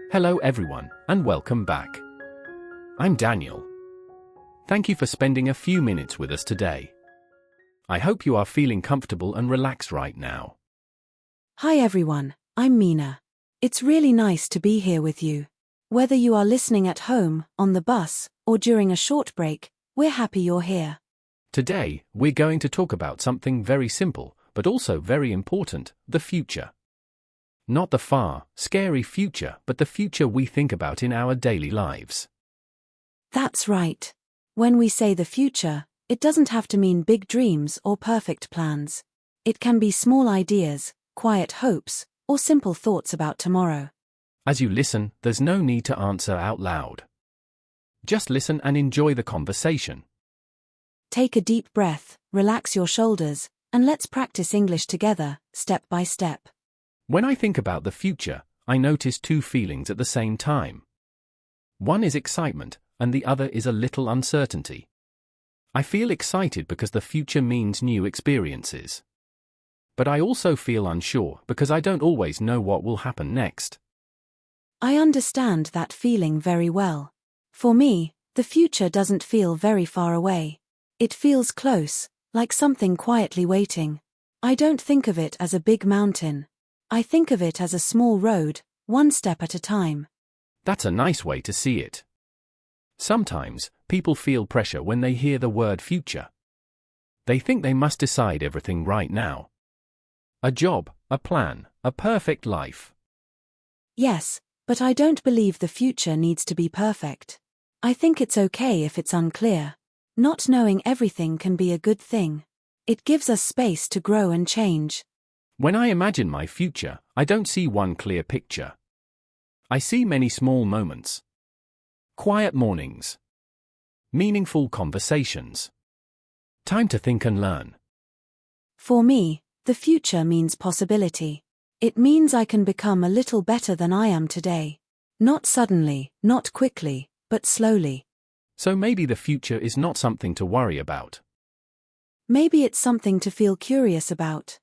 Hello everyone, and welcome back. I'm Daniel. Thank you for spending a few minutes with us today. I hope you are feeling comfortable and relaxed right now. Hi everyone, I'm Mina. It's really nice to be here with you. Whether you are listening at home, on the bus, or during a short break, we're happy you're here. Today, we're going to talk about something very simple, but also very important, the future. Not the far, scary future, but the future we think about in our daily lives. That's right. When we say the future, it doesn't have to mean big dreams or perfect plans. It can be small ideas, quiet hopes, or simple thoughts about tomorrow. As you listen, there's no need to answer out loud. Just listen and enjoy the conversation. Take a deep breath, relax your shoulders, and let's practice English together, step by step. When I think about the future, I notice two feelings at the same time. One is excitement, and the other is a little uncertainty. I feel excited because the future means new experiences. But I also feel unsure because I don't always know what will happen next. I understand that feeling very well. For me, the future doesn't feel very far away. It feels close, like something quietly waiting. I don't think of it as a big mountain. I think of it as a small road, one step at a time. That's a nice way to see it. Sometimes, people feel pressure when they hear the word future. They think they must decide everything right now. A job, a plan, a perfect life. Yes, but I don't believe the future needs to be perfect. I think it's okay if it's unclear. Not knowing everything can be a good thing. It gives us space to grow and change. When I imagine my future, I don't see one clear picture. I see many small moments. Quiet mornings. Meaningful conversations. Time to think and learn. For me, the future means possibility. It means I can become a little better than I am today. Not suddenly, not quickly, but slowly. So maybe the future is not something to worry about. Maybe it's something to feel curious about.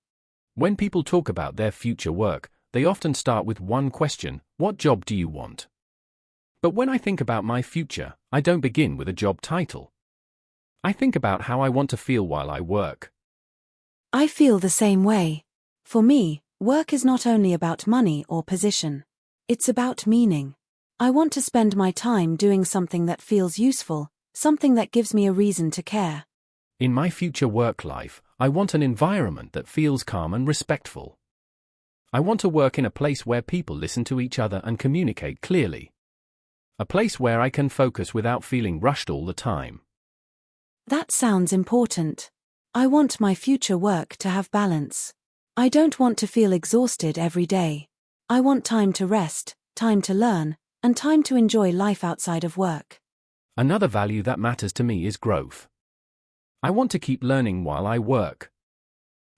When people talk about their future work, they often start with one question: what job do you want? But when I think about my future, I don't begin with a job title. I think about how I want to feel while I work. I feel the same way. For me, work is not only about money or position. It's about meaning. I want to spend my time doing something that feels useful, something that gives me a reason to care. In my future work life, I want an environment that feels calm and respectful. I want to work in a place where people listen to each other and communicate clearly. A place where I can focus without feeling rushed all the time. That sounds important. I want my future work to have balance. I don't want to feel exhausted every day. I want time to rest, time to learn, and time to enjoy life outside of work. Another value that matters to me is growth. I want to keep learning while I work.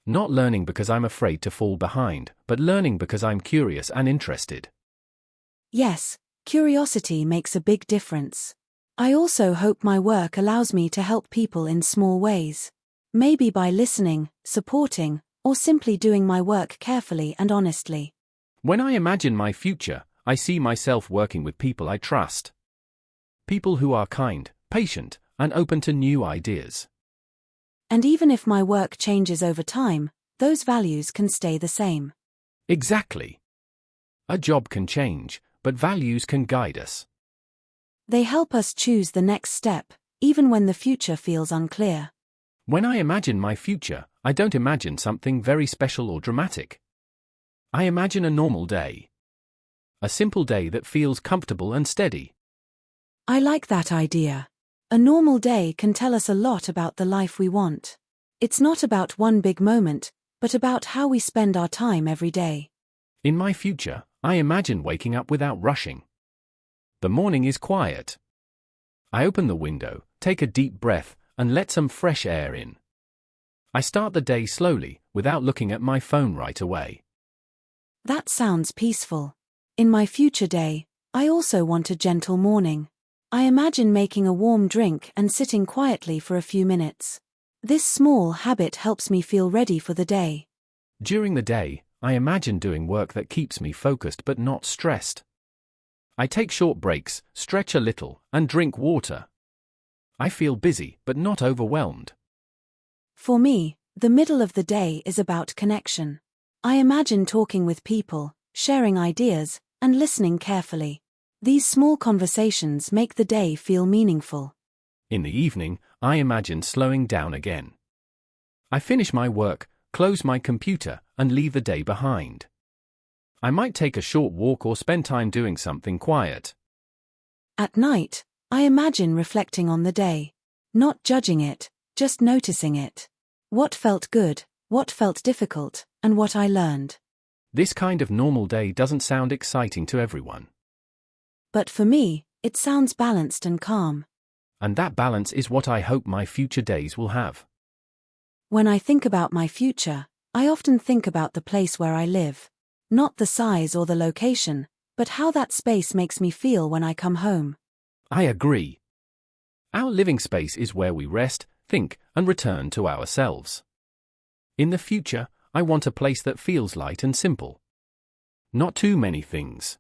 Not learning because I'm afraid to fall behind, but learning because I'm curious and interested. Yes, curiosity makes a big difference. I also hope my work allows me to help people in small ways. Maybe by listening, supporting, or simply doing my work carefully and honestly. When I imagine my future, I see myself working with people I trust. People who are kind, patient, and open to new ideas. And even if my work changes over time, those values can stay the same. Exactly. A job can change, but values can guide us. They help us choose the next step, even when the future feels unclear. When I imagine my future, I don't imagine something very special or dramatic. I imagine a normal day. A simple day that feels comfortable and steady. I like that idea. A normal day can tell us a lot about the life we want. It's not about one big moment, but about how we spend our time every day. In my future, I imagine waking up without rushing. The morning is quiet. I open the window, take a deep breath, and let some fresh air in. I start the day slowly, without looking at my phone right away. That sounds peaceful. In my future day, I also want a gentle morning. I imagine making a warm drink and sitting quietly for a few minutes. This small habit helps me feel ready for the day. During the day, I imagine doing work that keeps me focused but not stressed. I take short breaks, stretch a little, and drink water. I feel busy but not overwhelmed. For me, the middle of the day is about connection. I imagine talking with people, sharing ideas, and listening carefully. These small conversations make the day feel meaningful. In the evening, I imagine slowing down again. I finish my work, close my computer, and leave the day behind. I might take a short walk or spend time doing something quiet. At night, I imagine reflecting on the day. Not judging it, just noticing it. What felt good, what felt difficult, and what I learned. This kind of normal day doesn't sound exciting to everyone. But for me, it sounds balanced and calm. And that balance is what I hope my future days will have. When I think about my future, I often think about the place where I live. Not the size or the location, but how that space makes me feel when I come home. I agree. Our living space is where we rest, think, and return to ourselves. In the future, I want a place that feels light and simple. Not too many things.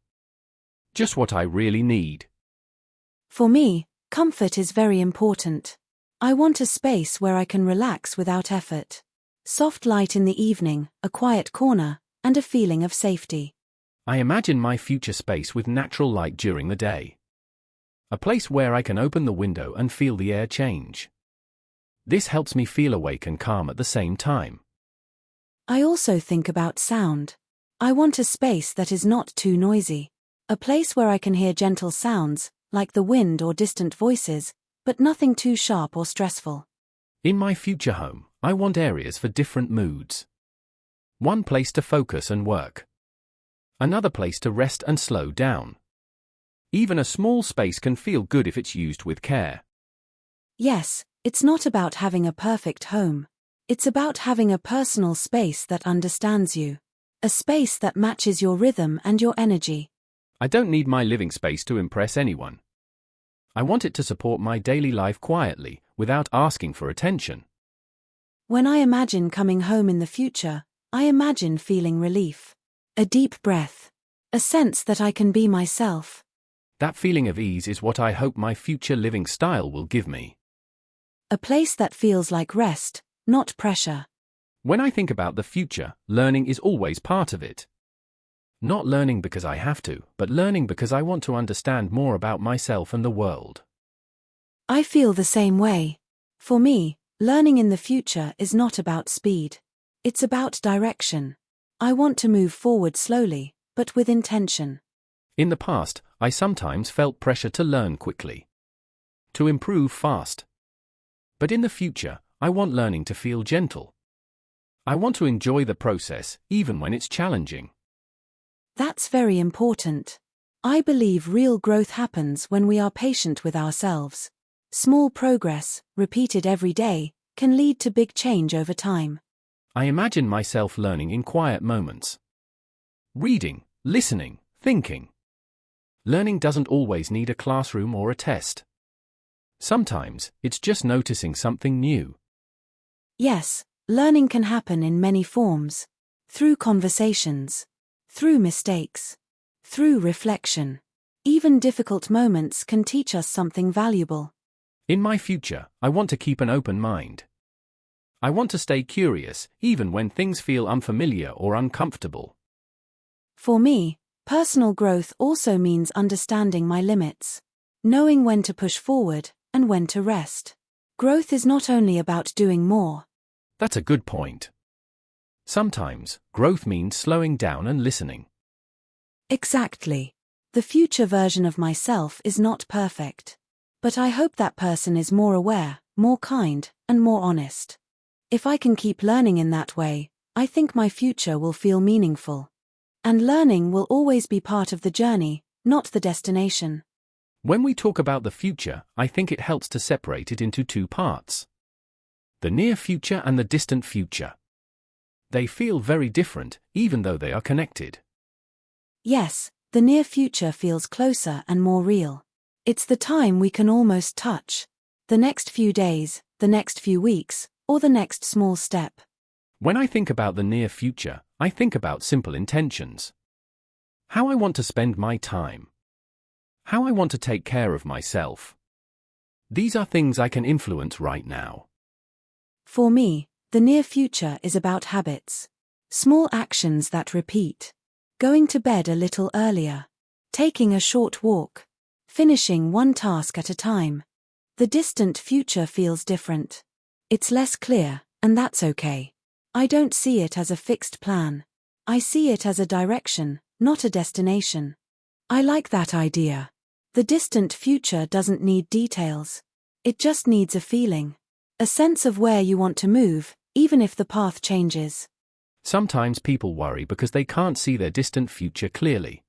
Just what I really need. For me, comfort is very important. I want a space where I can relax without effort. Soft light in the evening, a quiet corner, and a feeling of safety. I imagine my future space with natural light during the day. A place where I can open the window and feel the air change. This helps me feel awake and calm at the same time. I also think about sound. I want a space that is not too noisy. A place where I can hear gentle sounds, like the wind or distant voices, but nothing too sharp or stressful. In my future home, I want areas for different moods. One place to focus and work. Another place to rest and slow down. Even a small space can feel good if it's used with care. Yes, it's not about having a perfect home. It's about having a personal space that understands you. A space that matches your rhythm and your energy. I don't need my living space to impress anyone. I want it to support my daily life quietly, without asking for attention. When I imagine coming home in the future, I imagine feeling relief. A deep breath. A sense that I can be myself. That feeling of ease is what I hope my future living style will give me. A place that feels like rest, not pressure. When I think about the future, learning is always part of it. Not learning because I have to, but learning because I want to understand more about myself and the world. I feel the same way. For me, learning in the future is not about speed. It's about direction. I want to move forward slowly, but with intention. In the past, I sometimes felt pressure to learn quickly. To improve fast. But in the future, I want learning to feel gentle. I want to enjoy the process, even when it's challenging. That's very important. I believe real growth happens when we are patient with ourselves. Small progress, repeated every day, can lead to big change over time. I imagine myself learning in quiet moments. Reading, listening, thinking. Learning doesn't always need a classroom or a test. Sometimes, it's just noticing something new. Yes, learning can happen in many forms. Through conversations. Through mistakes. Through reflection. Even difficult moments can teach us something valuable. In my future, I want to keep an open mind. I want to stay curious, even when things feel unfamiliar or uncomfortable. For me, personal growth also means understanding my limits. Knowing when to push forward, and when to rest. Growth is not only about doing more. That's a good point. Sometimes, growth means slowing down and listening. Exactly. The future version of myself is not perfect. But I hope that person is more aware, more kind, and more honest. If I can keep learning in that way, I think my future will feel meaningful. And learning will always be part of the journey, not the destination. When we talk about the future, I think it helps to separate it into two parts. The near future and the distant future. They feel very different, even though they are connected. Yes, the near future feels closer and more real. It's the time we can almost touch. The next few days, the next few weeks, or the next small step. When I think about the near future, I think about simple intentions. How I want to spend my time. How I want to take care of myself. These are things I can influence right now. For me, the near future is about habits. Small actions that repeat. Going to bed a little earlier. Taking a short walk. Finishing one task at a time. The distant future feels different. It's less clear, and that's okay. I don't see it as a fixed plan. I see it as a direction, not a destination. I like that idea. The distant future doesn't need details. It just needs a feeling. A sense of where you want to move, even if the path changes. Sometimes people worry because they can't see their distant future clearly.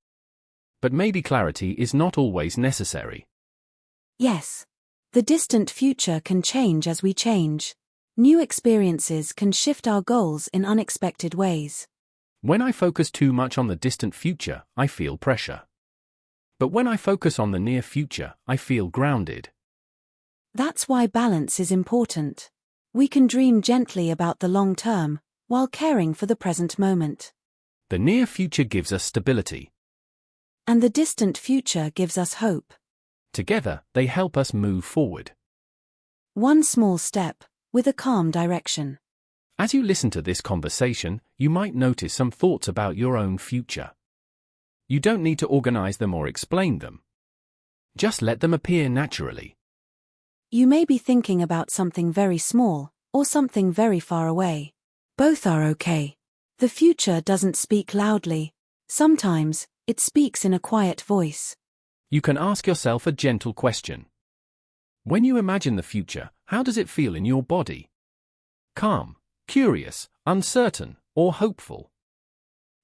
But maybe clarity is not always necessary. Yes. The distant future can change as we change. New experiences can shift our goals in unexpected ways. When I focus too much on the distant future, I feel pressure. But when I focus on the near future, I feel grounded. That's why balance is important. We can dream gently about the long term, while caring for the present moment. The near future gives us stability. And the distant future gives us hope. Together, they help us move forward. One small step, with a calm direction. As you listen to this conversation, you might notice some thoughts about your own future. You don't need to organize them or explain them. Just let them appear naturally. You may be thinking about something very small, or something very far away. Both are okay. The future doesn't speak loudly. Sometimes, it speaks in a quiet voice. You can ask yourself a gentle question. When you imagine the future, how does it feel in your body? Calm, curious, uncertain, or hopeful?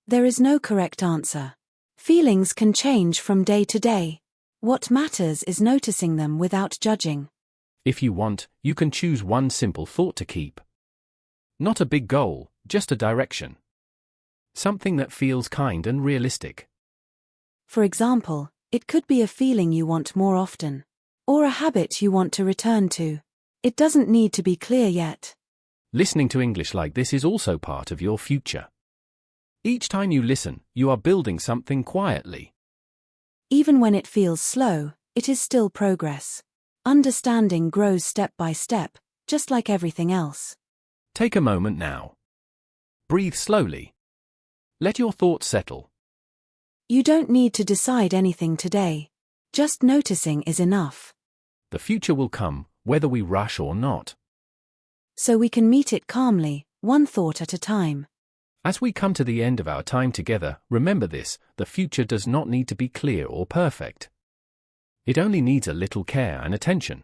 There is no correct answer. Feelings can change from day to day. What matters is noticing them without judging. If you want, you can choose one simple thought to keep. Not a big goal, just a direction. Something that feels kind and realistic. For example, it could be a feeling you want more often. Or a habit you want to return to. It doesn't need to be clear yet. Listening to English like this is also part of your future. Each time you listen, you are building something quietly. Even when it feels slow, it is still progress. Understanding grows step by step, just like everything else. Take a moment now. Breathe slowly. Let your thoughts settle. You don't need to decide anything today. Just noticing is enough. The future will come, whether we rush or not. So we can meet it calmly, one thought at a time. As we come to the end of our time together, remember this: the future does not need to be clear or perfect. It only needs a little care and attention.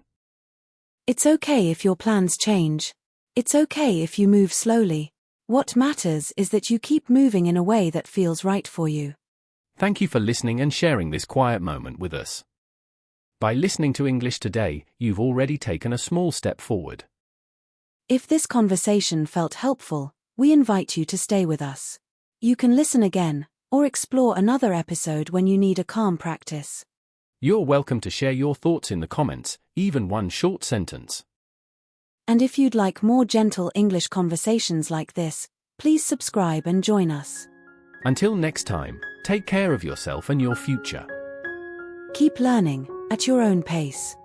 It's okay if your plans change. It's okay if you move slowly. What matters is that you keep moving in a way that feels right for you. Thank you for listening and sharing this quiet moment with us. By listening to English today, you've already taken a small step forward. If this conversation felt helpful, we invite you to stay with us. You can listen again, or explore another episode when you need a calm practice. You're welcome to share your thoughts in the comments, even one short sentence. And if you'd like more gentle English conversations like this, please subscribe and join us. Until next time, take care of yourself and your future. Keep learning, at your own pace.